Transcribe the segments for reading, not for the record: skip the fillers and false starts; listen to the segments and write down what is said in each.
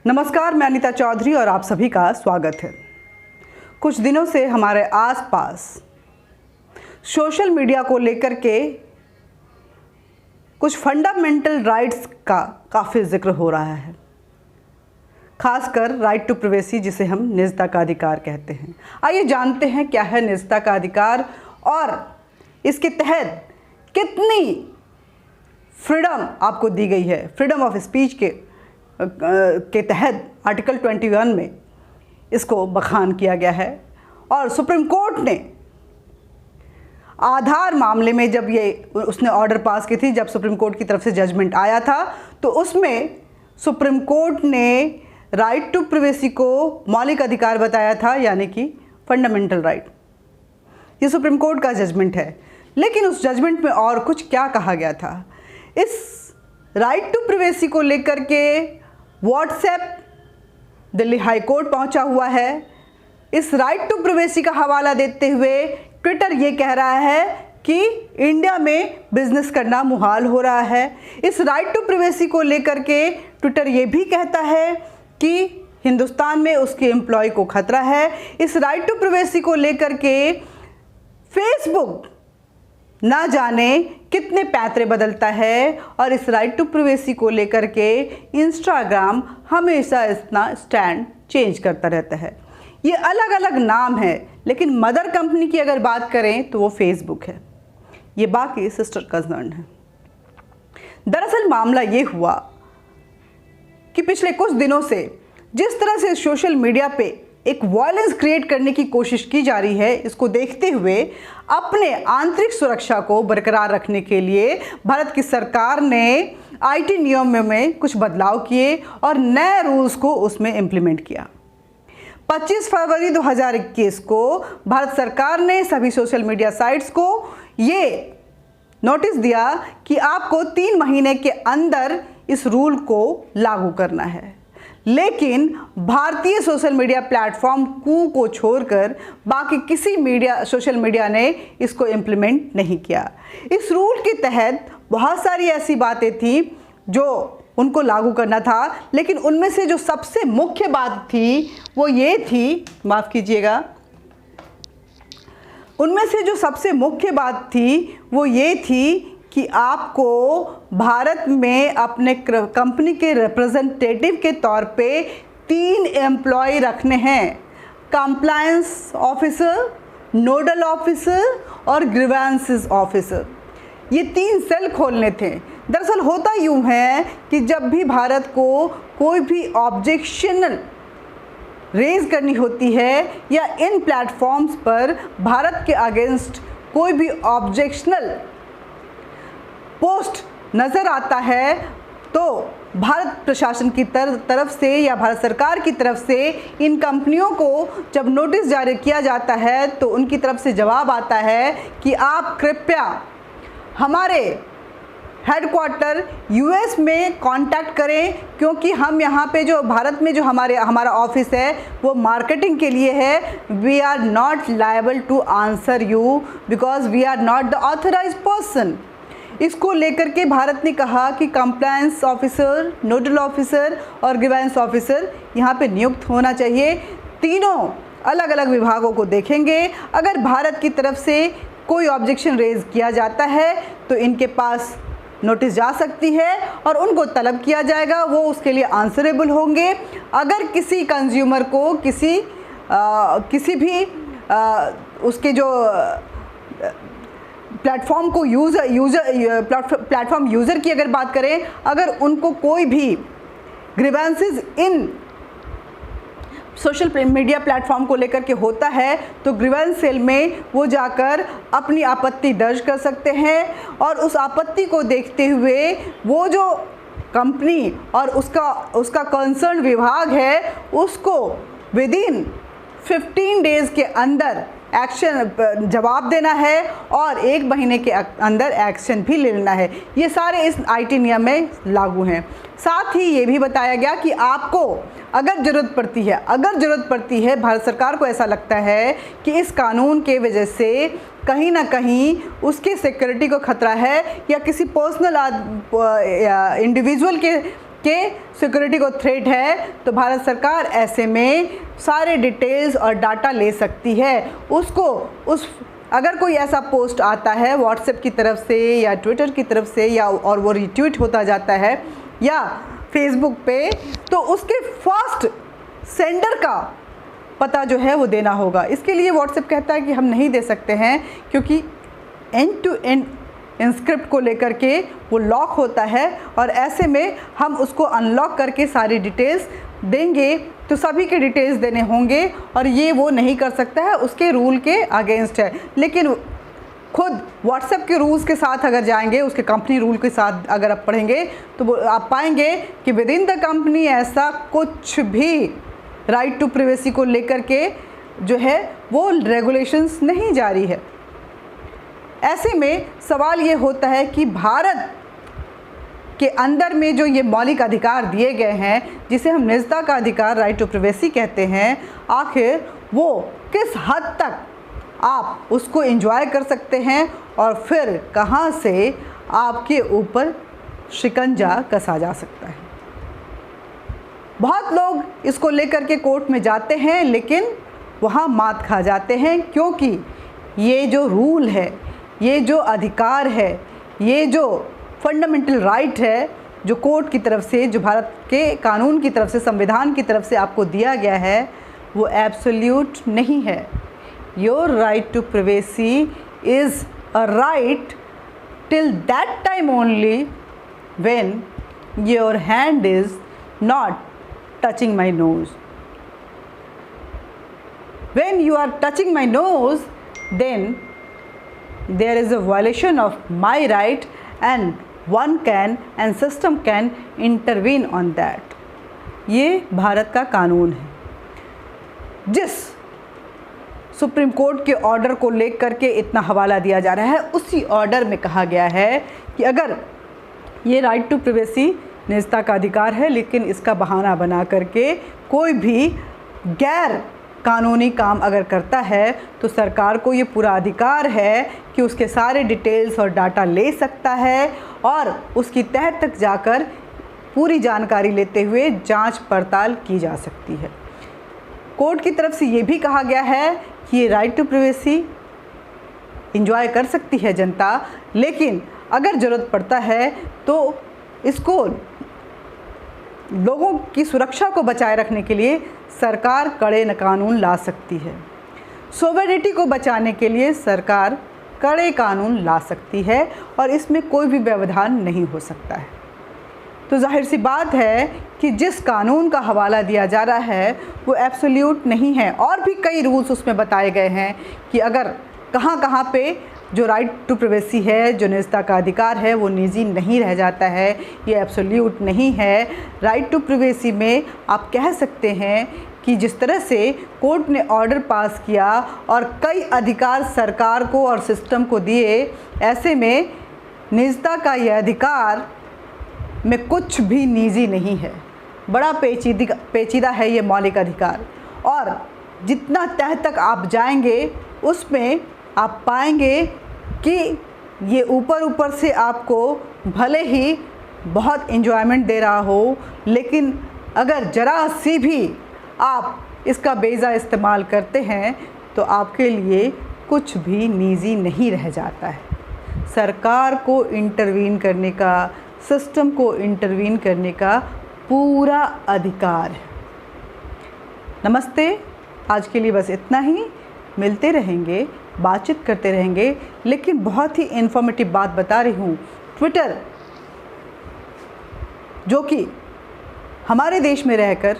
नमस्कार, मैं अनीता चौधरी और आप सभी का स्वागत है। कुछ दिनों से हमारे आसपास सोशल मीडिया को लेकर के कुछ फंडामेंटल राइट्स का काफ़ी जिक्र हो रहा है, खासकर राइट टू प्राइवेसी, जिसे हम निजता का अधिकार कहते हैं। आइए जानते हैं क्या है निजता का अधिकार और इसके तहत कितनी फ्रीडम आपको दी गई है। फ्रीडम ऑफ स्पीच के तहत आर्टिकल 21 में इसको बखान किया गया है और सुप्रीम कोर्ट ने आधार मामले में जब उसने ऑर्डर पास की थी, जब सुप्रीम कोर्ट की तरफ से जजमेंट आया था, तो उसमें सुप्रीम कोर्ट ने राइट टू प्राइवेसी को मौलिक अधिकार बताया था, यानी कि फंडामेंटल राइट। ये सुप्रीम कोर्ट का जजमेंट है, लेकिन उस जजमेंट में और कुछ क्या कहा गया था। इस राइट टू प्राइवेसी को लेकर के व्हाट्सएप दिल्ली हाई कोर्ट पहुंचा हुआ है। इस राइट टू प्राइवेसी का हवाला देते हुए ट्विटर ये कह रहा है कि इंडिया में बिजनेस करना मुहाल हो रहा है। इस राइट टू प्राइवेसी को लेकर के ट्विटर ये भी कहता है कि हिंदुस्तान में उसके एम्प्लॉय को खतरा है। इस राइट टू प्राइवेसी को लेकर के फेसबुक ना जाने कितने पैतरे बदलता है और इस राइट टू प्राइवेसी को लेकर के इंस्टाग्राम हमेशा इतना स्टैंड चेंज करता रहता है। ये अलग अलग नाम है, लेकिन मदर कंपनी की अगर बात करें तो वो फेसबुक है, ये बाकी सिस्टर कंसर्न है। दरअसल मामला ये हुआ कि पिछले कुछ दिनों से जिस तरह से सोशल मीडिया पे एक वायलेंस क्रिएट करने की कोशिश की जा रही है, इसको देखते हुए अपने आंतरिक सुरक्षा को बरकरार रखने के लिए भारत की सरकार ने आईटी नियमों में कुछ बदलाव किए और नए रूल्स को उसमें इम्प्लीमेंट किया। 25 फरवरी 2021 को भारत सरकार ने सभी सोशल मीडिया साइट्स को ये नोटिस दिया कि आपको 3 महीने के अंदर इस रूल को लागू करना है। लेकिन भारतीय सोशल मीडिया प्लेटफॉर्म कू को छोड़कर बाकी किसी सोशल मीडिया ने इसको इम्प्लीमेंट नहीं किया। इस रूल के तहत बहुत सारी ऐसी बातें थी जो उनको लागू करना था, लेकिन उनमें से जो सबसे मुख्य बात थी वो ये थी, माफ़ कीजिएगा, उनमें से जो सबसे मुख्य बात थी वो ये थी कि आपको भारत में अपने कंपनी के रिप्रेजेंटेटिव के तौर पे 3 एम्प्लॉय रखने हैं। कंप्लायंस ऑफिसर, नोडल ऑफिसर और ग्रीवेंसेस ऑफिसर। ये 3 सेल खोलने थे। दरअसल होता यूँ है कि जब भी भारत को कोई भी ऑब्जेक्शनल रेज करनी होती है या इन प्लेटफॉर्म्स पर भारत के अगेंस्ट कोई भी ऑब्जेक्शनल पोस्ट नज़र आता है, तो भारत प्रशासन की तरफ से या भारत सरकार की तरफ से इन कंपनियों को जब नोटिस जारी किया जाता है तो उनकी तरफ से जवाब आता है कि आप कृपया हमारे हेडक्वार्टर यूएस में कांटेक्ट करें, क्योंकि हम यहाँ पे जो भारत में जो हमारा ऑफिस है वो मार्केटिंग के लिए है। We are not liable to answer you because we are not the authorized person. इसको लेकर के भारत ने कहा कि कंप्लायंस ऑफिसर, नोडल ऑफिसर और ग्रीवेंस ऑफिसर यहाँ पे नियुक्त होना चाहिए। तीनों अलग अलग विभागों को देखेंगे। अगर भारत की तरफ से कोई ऑब्जेक्शन रेज किया जाता है तो इनके पास नोटिस जा सकती है और उनको तलब किया जाएगा, वो उसके लिए आंसरेबल होंगे। अगर किसी कंज्यूमर को किसी भी उसके जो प्लेटफॉर्म यूज़र की अगर बात करें, अगर उनको कोई भी ग्रीवेंसेस इन सोशल मीडिया प्लेटफॉर्म को लेकर के होता है तो ग्रीवेंस सेल में वो जाकर अपनी आपत्ति दर्ज कर सकते हैं और उस आपत्ति को देखते हुए वो जो कंपनी और उसका कंसर्न विभाग है उसको विदिन 15 डेज़ के अंदर एक्शन जवाब देना है और 1 महीने के अंदर एक्शन भी ले लेना है। ये सारे इस आईटी नियम में लागू हैं। साथ ही ये भी बताया गया कि आपको अगर ज़रूरत पड़ती है भारत सरकार को ऐसा लगता है कि इस कानून के वजह से कहीं ना कहीं उसके सिक्योरिटी को खतरा है या किसी पर्सनल इंडिविजुअल के के सिक्योरिटी को थ्रेट है तो भारत सरकार ऐसे में सारे डिटेल्स और डाटा ले सकती है। अगर कोई ऐसा पोस्ट आता है व्हाट्सएप की तरफ से या ट्विटर की तरफ से या और वो रिट्वीट होता जाता है या फेसबुक पे, तो उसके फर्स्ट सेंडर का पता जो है वो देना होगा। इसके लिए व्हाट्सएप कहता है कि हम नहीं दे सकते हैं, क्योंकि एंड टू एंड इंस्क्रिप्ट को लेकर के वो लॉक होता है और ऐसे में हम उसको अनलॉक करके सारी डिटेल्स देंगे तो सभी के डिटेल्स देने होंगे और ये वो नहीं कर सकता है, उसके रूल के अगेंस्ट है। लेकिन खुद व्हाट्सएप के रूल्स के साथ अगर जाएंगे, उसके कंपनी रूल के साथ अगर आप पढ़ेंगे तो आप पाएंगे कि विद इन द कंपनी ऐसा कुछ भी राइट टू प्राइवेसी को लेकर के जो है वो रेगुलेशंस नहीं जारी है। ऐसे में सवाल ये होता है कि भारत के अंदर में जो ये मौलिक अधिकार दिए गए हैं, जिसे हम निजता का अधिकार राइट टू प्राइवेसी कहते हैं, आखिर वो किस हद तक आप उसको एंजॉय कर सकते हैं और फिर कहाँ से आपके ऊपर शिकंजा कसा जा सकता है। बहुत लोग इसको लेकर के कोर्ट में जाते हैं लेकिन वहाँ मात खा जाते हैं, क्योंकि ये जो रूल है, ये जो अधिकार है, ये जो फंडामेंटल राइट है जो कोर्ट की तरफ से, जो भारत के कानून की तरफ से, संविधान की तरफ से आपको दिया गया है, वो एब्सोल्यूट नहीं है। Your right to privacy is a right till that time only when your hand is not touching my nose. When you are touching my nose, then there is a violation of my right and one can and system can intervene on that। ये भारत का कानून है। जिस supreme court के order को लेकर के इतना हवाला दिया जा रहा है, उसी ऑर्डर में कहा गया है कि अगर ये राइट टू प्राइवेसी निजता का अधिकार है, लेकिन इसका बहाना बना करके कोई भी गैर कानूनी काम अगर करता है तो सरकार को ये पूरा अधिकार है कि उसके सारे डिटेल्स और डाटा ले सकता है और उसकी तह तक जाकर पूरी जानकारी लेते हुए जांच पड़ताल की जा सकती है। कोर्ट की तरफ से ये भी कहा गया है कि ये राइट टू प्राइवेसी एंजॉय कर सकती है जनता, लेकिन अगर ज़रूरत पड़ता है तो इसको लोगों की सुरक्षा को बचाए रखने के लिए सरकार कड़े कानून ला सकती है। सोवरेनिटी को बचाने के लिए सरकार कड़े कानून ला सकती है और इसमें कोई भी व्यवधान नहीं हो सकता है। तो जाहिर सी बात है कि जिस कानून का हवाला दिया जा रहा है वो एब्सोल्यूट नहीं है, और भी कई रूल्स उसमें बताए गए हैं कि अगर कहाँ कहाँ पे जो राइट टू प्राइवेसी है, जो निजता का अधिकार है, वो निजी नहीं रह जाता है, ये एब्सोल्यूट नहीं है। राइट टू प्राइवेसी में आप कह सकते हैं कि जिस तरह से कोर्ट ने ऑर्डर पास किया और कई अधिकार सरकार को और सिस्टम को दिए, ऐसे में निजता का ये अधिकार में कुछ भी निजी नहीं है। बड़ा पेचीदा है ये मौलिक अधिकार, और जितना तह तक आप जाएंगे उसमें आप पाएंगे कि ये ऊपर से आपको भले ही बहुत एंजॉयमेंट दे रहा हो, लेकिन अगर ज़रा सी भी आप इसका बेजा इस्तेमाल करते हैं तो आपके लिए कुछ भी निजी नहीं रह जाता है। सरकार को इंटरवीन करने का, सिस्टम को इंटरवीन करने का पूरा अधिकार है। नमस्ते, आज के लिए बस इतना ही। मिलते रहेंगे, बातचीत करते रहेंगे, लेकिन बहुत ही इन्फॉर्मेटिव बात बता रही हूँ। ट्विटर जो कि हमारे देश में रहकर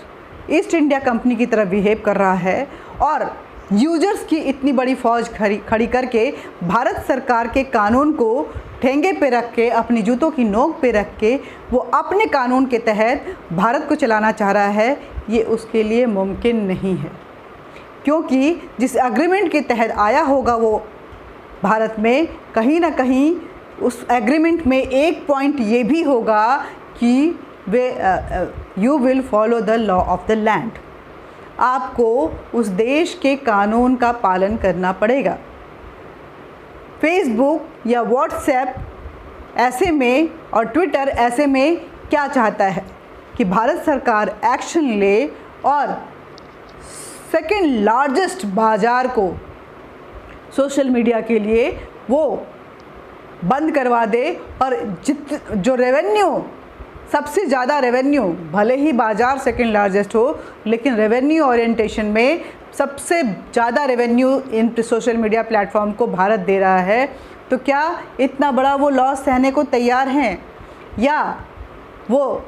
ईस्ट इंडिया कंपनी की तरह बिहेव कर रहा है और यूजर्स की इतनी बड़ी फौज खड़ी करके भारत सरकार के कानून को ठेंगे पे रख के, अपनी जूतों की नोक पे रख के वो अपने कानून के तहत भारत को चलाना चाह रहा है, ये उसके लिए मुमकिन नहीं है। क्योंकि जिस एग्रीमेंट के तहत आया होगा वो भारत में, कहीं ना कहीं उस एग्रीमेंट में एक पॉइंट ये भी होगा कि you will follow the law of the land. आपको उस देश के कानून का पालन करना पड़ेगा। फेसबुक या व्हाट्सएप ऐसे में और ट्विटर ऐसे में क्या चाहता है कि भारत सरकार एक्शन ले और सेकेंड लार्जेस्ट बाज़ार को सोशल मीडिया के लिए वो बंद करवा दे और जो रेवेन्यू, सबसे ज़्यादा रेवेन्यू, भले ही बाज़ार सेकेंड लार्जेस्ट हो लेकिन रेवेन्यू ओरिएंटेशन में सबसे ज़्यादा revenue in social media platform को भारत दे रहा है, तो क्या इतना बड़ा वो लॉस सहने को तैयार हैं? या वो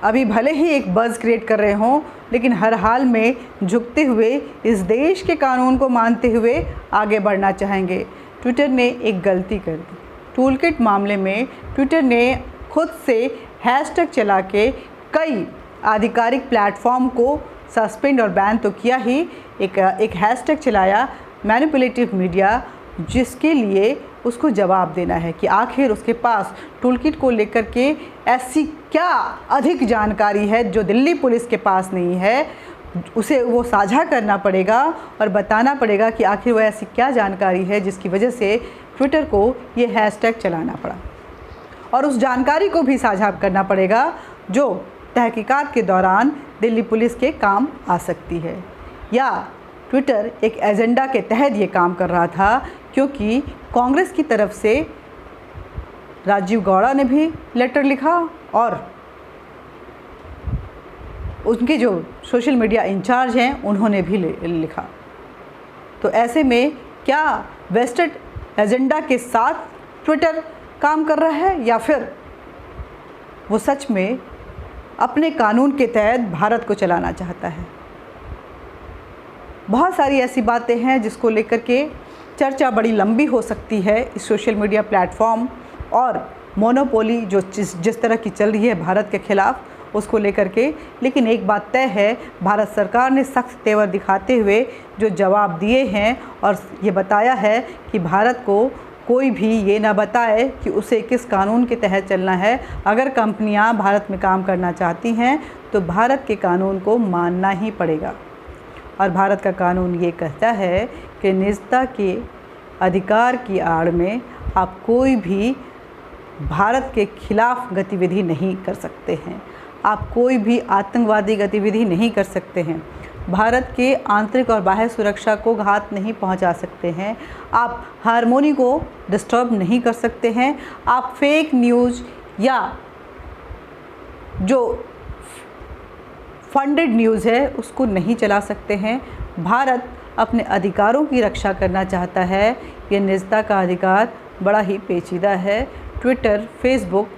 अभी भले ही एक बज़ क्रिएट कर रहे हों लेकिन हर हाल में झुकते हुए इस देश के कानून को मानते हुए आगे बढ़ना चाहेंगे? ट्विटर ने एक गलती कर दी। टूलकिट मामले में ट्विटर ने खुद से हैशटैग चला के कई आधिकारिक प्लेटफॉर्म को सस्पेंड और बैन तो किया ही, एक हैशटैग चलाया मैनिपुलेटिव मीडिया, जिसके लिए उसको जवाब देना है कि आखिर उसके पास टूलकिट को लेकर के ऐसी क्या अधिक जानकारी है जो दिल्ली पुलिस के पास नहीं है। उसे वो साझा करना पड़ेगा और बताना पड़ेगा कि आखिर वो ऐसी क्या जानकारी है जिसकी वजह से ट्विटर को ये हैशटैग चलाना पड़ा, और उस जानकारी को भी साझा करना पड़ेगा जो तहकीकात के दौरान दिल्ली पुलिस के काम आ सकती है। या ट्विटर एक एजेंडा के तहत ये काम कर रहा था, क्योंकि कांग्रेस की तरफ से राजीव गौड़ा ने भी लेटर लिखा और उनके जो सोशल मीडिया इंचार्ज हैं उन्होंने भी लिखा। तो ऐसे में क्या वेस्टेड एजेंडा के साथ ट्विटर काम कर रहा है या फिर वो सच में अपने कानून के तहत भारत को चलाना चाहता है? बहुत सारी ऐसी बातें हैं जिसको लेकर के चर्चा बड़ी लंबी हो सकती है इस सोशल मीडिया प्लेटफॉर्म और मोनोपोली जो जिस तरह की चल रही है भारत के ख़िलाफ़ उसको लेकर के। लेकिन एक बात तय है, भारत सरकार ने सख्त तेवर दिखाते हुए जो जवाब दिए हैं और ये बताया है कि भारत को कोई भी ये ना बताए कि उसे किस कानून के तहत चलना है। अगर कंपनियां भारत में काम करना चाहती हैं तो भारत के कानून को मानना ही पड़ेगा। और भारत का कानून ये कहता है कि निजता के अधिकार की आड़ में आप कोई भी भारत के खिलाफ गतिविधि नहीं कर सकते हैं, आप कोई भी आतंकवादी गतिविधि नहीं कर सकते हैं, भारत के आंतरिक और बाह्य सुरक्षा को घात नहीं पहुंचा सकते हैं, आप हार्मोनी को डिस्टर्ब नहीं कर सकते हैं, आप फेक न्यूज़ या जो फंडेड न्यूज़ है उसको नहीं चला सकते हैं। भारत अपने अधिकारों की रक्षा करना चाहता है। ये निजता का अधिकार बड़ा ही पेचीदा है। ट्विटर, फेसबुक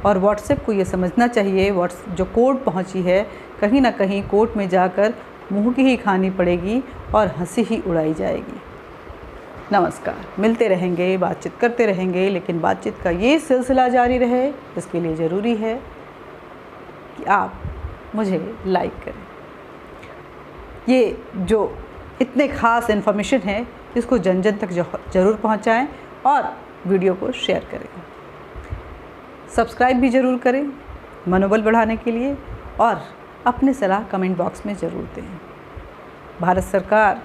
और व्हाट्सएप को ये समझना चाहिए, जो कोर्ट पहुंची है कहीं ना कहीं कोर्ट में जाकर मुंह की ही खानी पड़ेगी और हंसी ही उड़ाई जाएगी। नमस्कार। मिलते रहेंगे, बातचीत करते रहेंगे, लेकिन बातचीत का ये सिलसिला जारी रहे इसके लिए ज़रूरी है कि आप मुझे लाइक करें। ये जो इतने ख़ास इन्फॉर्मेशन है इसको जन जन तक ज़रूर पहुंचाएं और वीडियो को शेयर करें। सब्सक्राइब भी ज़रूर करें मनोबल बढ़ाने के लिए, और अपने सलाह कमेंट बॉक्स में ज़रूर दें। भारत सरकार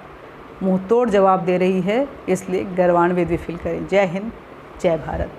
मुंह तोड़ जवाब दे रही है, इसलिए गर्वान्वित भी फील करें। जय हिंद, जय भारत।